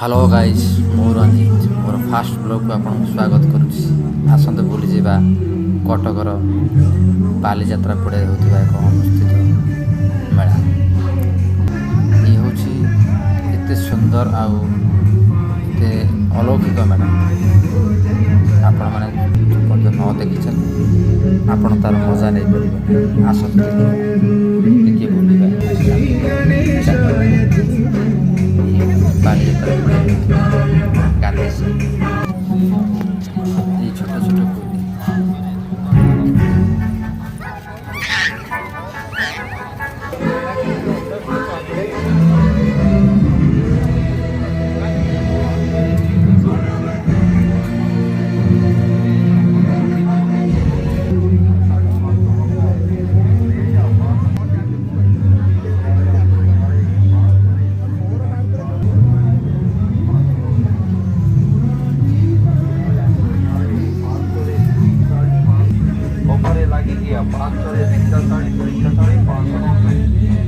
Hello guys मु रंजित मोर fast blog को आपन स्वागत करुछि। आसंते बुली जिबा कटकर बालीजात्रा पड़े होतिबा एक अनुष्ठित मेला। ये होछि एते सुंदर आउ एते अलौकिक मेला। आपण माने कोन न देखिछन आपण तार मजा नै परिबे। आसंते देखि बुलिबा बालीजात्रा गांधी ये छोटा छोटा Opare lagi dia, 500 300 300 500